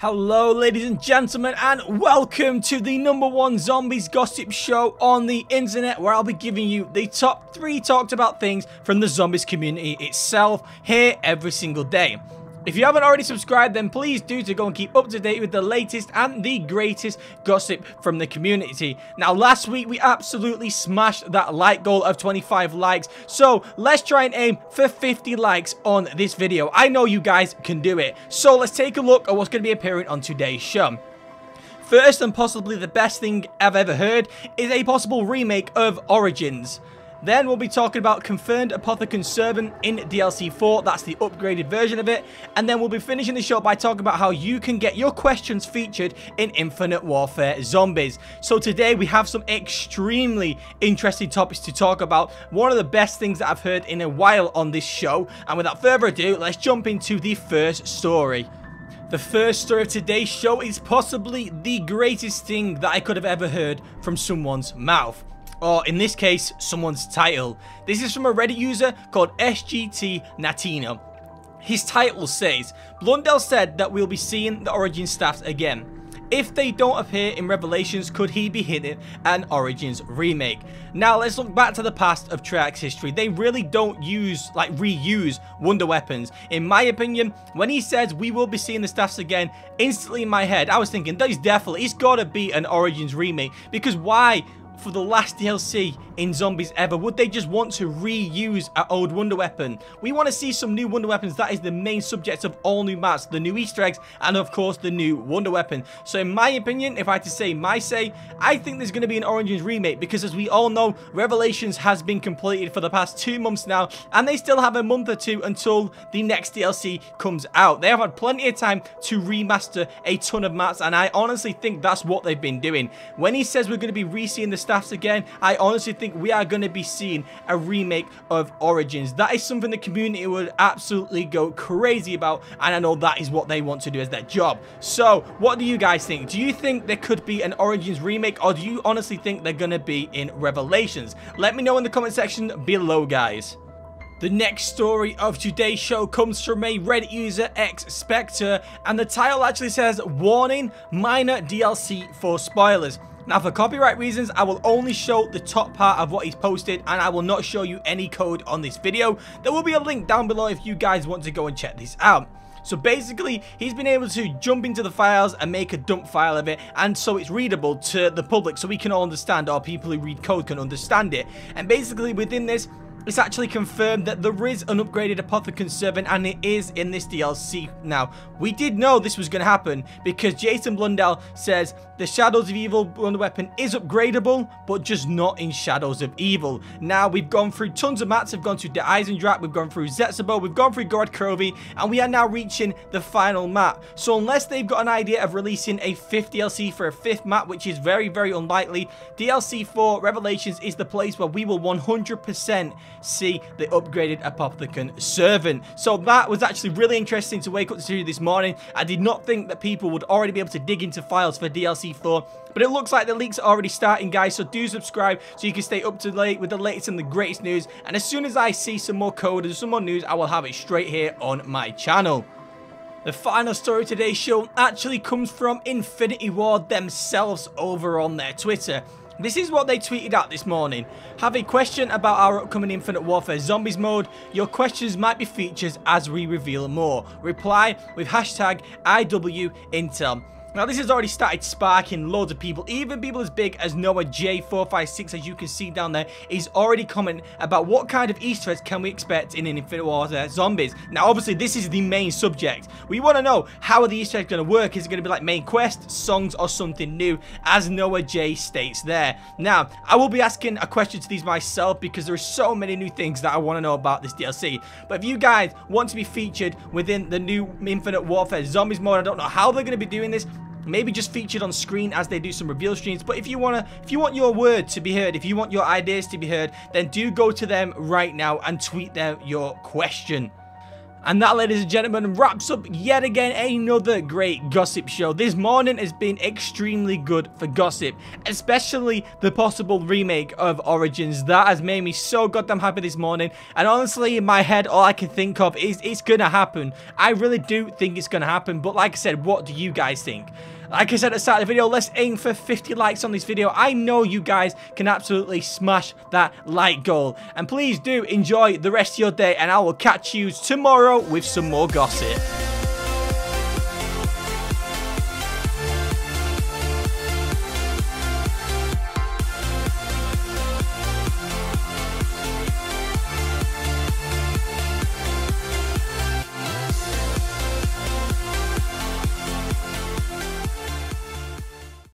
Hello ladies and gentlemen, and welcome to the #1 zombies gossip show on the internet, where I'll be giving you the top 3 talked about things from the zombies community itself here every single day. If you haven't already subscribed, then please do to go and keep up to date with the latest and the greatest gossip from the community. Now, last week we absolutely smashed that like goal of 25 likes, so let's try and aim for 50 likes on this video. I know you guys can do it. So let's take a look at what's going to be appearing on today's show. First, and possibly the best thing I've ever heard, is a possible remake of Origins. Then we'll be talking about confirmed Apothicon servant in DLC 4, that's the upgraded version of it. And then we'll be finishing the show by talking about how you can get your questions featured in Infinite Warfare Zombies. So today we have some extremely interesting topics to talk about, one of the best things that I've heard in a while on this show. And without further ado, let's jump into the first story. The first story of today's show is possibly the greatest thing that I could have ever heard from someone's mouth. Or, in this case, someone's title. This is from a Reddit user called SGT Natino. His title says, Blundell said that we'll be seeing the Origins staffs again. If they don't appear in Revelations, could he be hinting an Origins remake? Now, let's look back to the past of Treyarch's history. They really don't reuse wonder weapons. In my opinion, when he says we will be seeing the staffs again, instantly in my head, I was thinking, that is definitely, it's got to be an Origins remake. Because why? For the last DLC in Zombies ever, would they just want to reuse an old wonder weapon? We want to see some new wonder weapons. That is the main subject of all new maps, the new Easter eggs, and of course the new wonder weapon. So in my opinion, if I had to say my say, I think there's going to be an Origins remake, because as we all know, Revelations has been completed for the past 2 months now, and they still have a month or 2 until the next DLC comes out. They have had plenty of time to remaster a ton of maps, and I honestly think that's what they've been doing. When he says we're going to be re-seeing the staffs again, I honestly think we are going to be seeing a remake of Origins. That is something the community would absolutely go crazy about, and I know that is what they want to do as their job. So what do you guys think? Do you think there could be an Origins remake, or do you honestly think they're going to be in Revelations? Let me know in the comment section below, guys. The next story of today's show comes from a Reddit user, X-Spectre, and the title actually says, Warning, minor DLC for spoilers. Now, for copyright reasons, I will only show the top part of what he's posted, and I will not show you any code on this video. There will be a link down below if you guys want to go and check this out. So basically, he's been able to jump into the files and make a dump file of it, and so it's readable to the public, so we can all understand, or people who read code can understand it. And basically, within this, it's actually confirmed that there is an upgraded Apothicon servant, and it is in this DLC. Now, we did know this was going to happen, because Jason Blundell says the Shadows of Evil wonder weapon is upgradable, but just not in Shadows of Evil. Now, we've gone through tons of maps. We've gone through the Eisendracht, we've gone through Zetsubo, we've gone through Gorod Krovi, and we are now reaching the final map. So unless they've got an idea of releasing a 5th DLC for a 5th map, which is very, very unlikely, DLC 4 Revelations is the place where we will 100% see the upgraded Apothicon servant. So that was actually really interesting to wake up to this morning. I did not think that people would already be able to dig into files for DLC 4, but it looks like the leaks are already starting, guys, so do subscribe so you can stay up to date with the latest and the greatest news. And as soon as I see some more code and some more news, I will have it straight here on my channel. The final story of today's show actually comes from Infinity Ward themselves over on their Twitter. This is what they tweeted out this morning. Have a question about our upcoming Infinite Warfare Zombies mode. Your questions might be featured as we reveal more. Reply with hashtag IWIntel. Now, this has already started sparking loads of people. Even people as big as Noah J456, as you can see down there, is already commenting about what kind of Easter eggs can we expect in an Infinite Warfare Zombies. Now, obviously, this is the main subject. We want to know, how are the Easter eggs going to work? Is it going to be like main quest, songs, or something new, as Noah J states there? Now, I will be asking a question to these myself, because there are so many new things that I want to know about this DLC. But if you guys want to be featured within the new Infinite Warfare Zombies mode, I don't know how they're going to be doing this. Maybe just featured on screen as they do some reveal streams. But if you want your word to be heard, if you want your ideas to be heard, then do go to them right now and tweet them your question. And that, ladies and gentlemen, wraps up yet again another great gossip show. This morning has been extremely good for gossip, especially the possible remake of Origins. That has made me so goddamn happy this morning. And honestly, in my head, all I can think of is it's gonna happen. I really do think it's gonna happen. But like I said, what do you guys think? Like I said at the start of the video, let's aim for 50 likes on this video. I know you guys can absolutely smash that like goal. And please do enjoy the rest of your day, and I will catch you tomorrow with some more gossip.